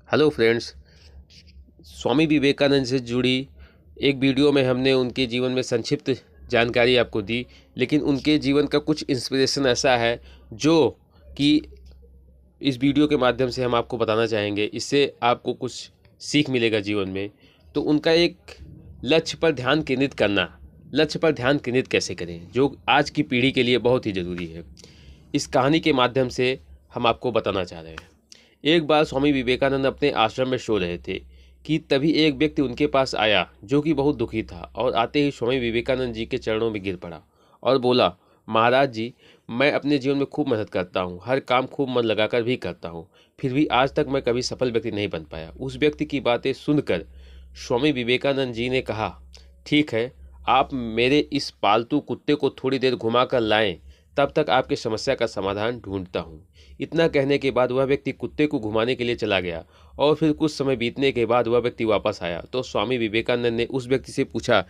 Hello friends. Swami Vivekananda से जुड़ी एक वीडियो में हमने उनके जीवन में संक्षिप्त जानकारी आपको दी, लेकिन उनके जीवन का कुछ इंस्पिरेशन ऐसा है जो कि इस वीडियो के माध्यम से हम आपको बताना चाहेंगे। इससे आपको कुछ सीख मिलेगा जीवन में। तो उनका एक लक्ष्य पर ध्यान केंद्रित करना, लक्ष्य पर ध्यान केंद्रित कैसे करें, जो आज की पीढ़ी के लिए बहुत ही ज़रूरी है, इस कहानी के माध्यम से हम आपको बताना चाह रहे हैं। एक बार स्वामी विवेकानंद अपने आश्रम में सो रहे थे कि तभी एक व्यक्ति उनके पास आया जो कि बहुत दुखी था, और आते ही स्वामी विवेकानंद जी के चरणों में गिर पड़ा और बोला, महाराज जी, मैं अपने जीवन में खूब मेहनत करता हूँ, हर काम खूब मन लगाकर भी करता हूँ, फिर भी आज तक मैं कभी सफल व्यक्ति नहीं बन पाया। उस व्यक्ति की बातें सुनकर स्वामी विवेकानंद जी ने कहा, ठीक है, आप मेरे इस पालतू कुत्ते को थोड़ी देर घुमा कर लाएं, तब तक आपकी समस्या का समाधान ढूंढता हूँ। इतना कहने के बाद वह व्यक्ति कुत्ते को घुमाने के लिए चला गया, और फिर कुछ समय बीतने के बाद वह व्यक्ति वापस आया तो स्वामी विवेकानंद ने उस व्यक्ति से पूछा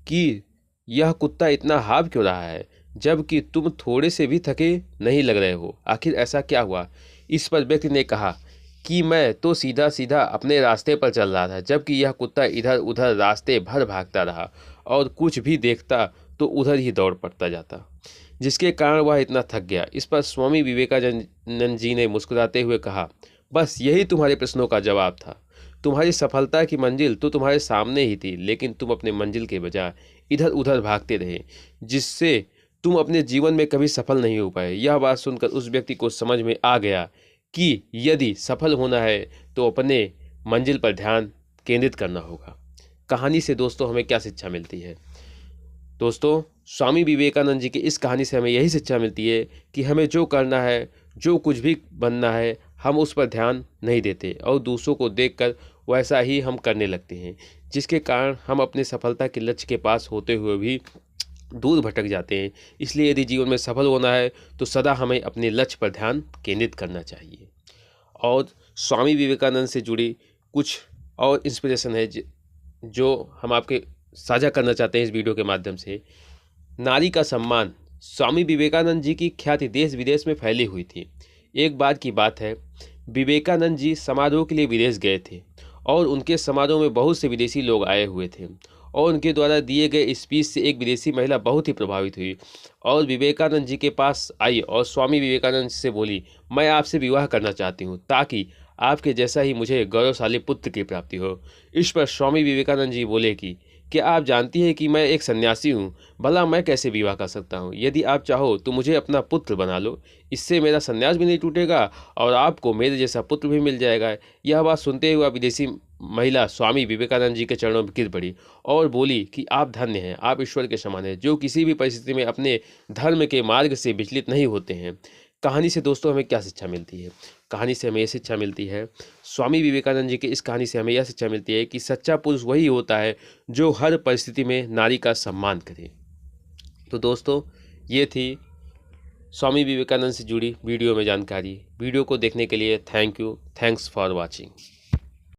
कि यह कुत्ता इतना हाव क्यों रहा है, जबकि तुम थोड़े से भी थके नहीं लग रहे हो, आखिर ऐसा क्या हुआ। इस पर व्यक्ति ने कहा कि मैं तो सीधा सीधा अपने रास्ते पर चल रहा था, जबकि यह कुत्ता इधर उधर रास्ते भर भागता रहा और कुछ भी देखता तो उधर ही दौड़ पड़ता जाता, जिसके कारण वह इतना थक गया। इस पर स्वामी विवेकानंद जी ने मुस्कुराते हुए कहा, बस यही तुम्हारे प्रश्नों का जवाब था। तुम्हारी सफलता की मंजिल तो तुम्हारे सामने ही थी, लेकिन तुम अपने मंजिल के बजाय इधर उधर भागते रहे, जिससे तुम अपने जीवन में कभी सफल नहीं हो पाए। यह बात सुनकर उस व्यक्ति को समझ में आ गया कि यदि सफल होना है तो अपने मंजिल पर ध्यान केंद्रित करना होगा। कहानी से दोस्तों हमें क्या शिक्षा मिलती है? दोस्तों, स्वामी विवेकानंद जी की इस कहानी से हमें यही शिक्षा मिलती है कि हमें जो करना है, जो कुछ भी बनना है, हम उस पर ध्यान नहीं देते और दूसरों को देखकर वैसा ही हम करने लगते हैं, जिसके कारण हम अपने सफलता के लक्ष्य के पास होते हुए भी दूर भटक जाते हैं। इसलिए यदि जीवन में सफल होना है तो सदा हमें अपने लक्ष्य पर ध्यान केंद्रित करना चाहिए। और स्वामी विवेकानंद से जुड़ी कुछ और इंस्पिरेशन है जो हम आपके साझा करना चाहते हैं इस वीडियो के माध्यम से। नारी का सम्मान। स्वामी विवेकानंद जी की ख्याति देश विदेश में फैली हुई थी। एक बार की बात है, विवेकानंद जी समारोह के लिए विदेश गए थे और उनके समारोह में बहुत से विदेशी लोग आए हुए थे, और उनके द्वारा दिए गए स्पीच से एक विदेशी महिला बहुत ही प्रभावित हुई और विवेकानंद जी के पास आई और स्वामी विवेकानंद से बोली, मैं आपसे विवाह करना चाहती हूँ ताकि आपके जैसा ही मुझे गौरवशाली पुत्र की प्राप्ति हो। इस पर स्वामी विवेकानंद जी बोले कि क्या आप जानती हैं कि मैं एक सन्यासी हूँ, भला मैं कैसे विवाह कर सकता हूँ। यदि आप चाहो तो मुझे अपना पुत्र बना लो, इससे मेरा सन्यास भी नहीं टूटेगा और आपको मेरे जैसा पुत्र भी मिल जाएगा। यह बात सुनते हुए विदेशी महिला स्वामी विवेकानंद जी के चरणों में गिर पड़ी और बोली कि आप धन्य हैं, आप ईश्वर के समान हैं, जो किसी भी परिस्थिति में अपने धर्म के मार्ग से विचलित नहीं होते हैं। कहानी से दोस्तों हमें क्या शिक्षा मिलती है? कहानी से हमें यह शिक्षा मिलती है, स्वामी विवेकानंद जी की इस कहानी से हमें यह शिक्षा मिलती है कि सच्चा पुरुष वही होता है जो हर परिस्थिति में नारी का सम्मान करे। तो दोस्तों, ये थी स्वामी विवेकानंद से जुड़ी वीडियो में जानकारी। वीडियो को देखने के लिए thank you. Thanks for watching.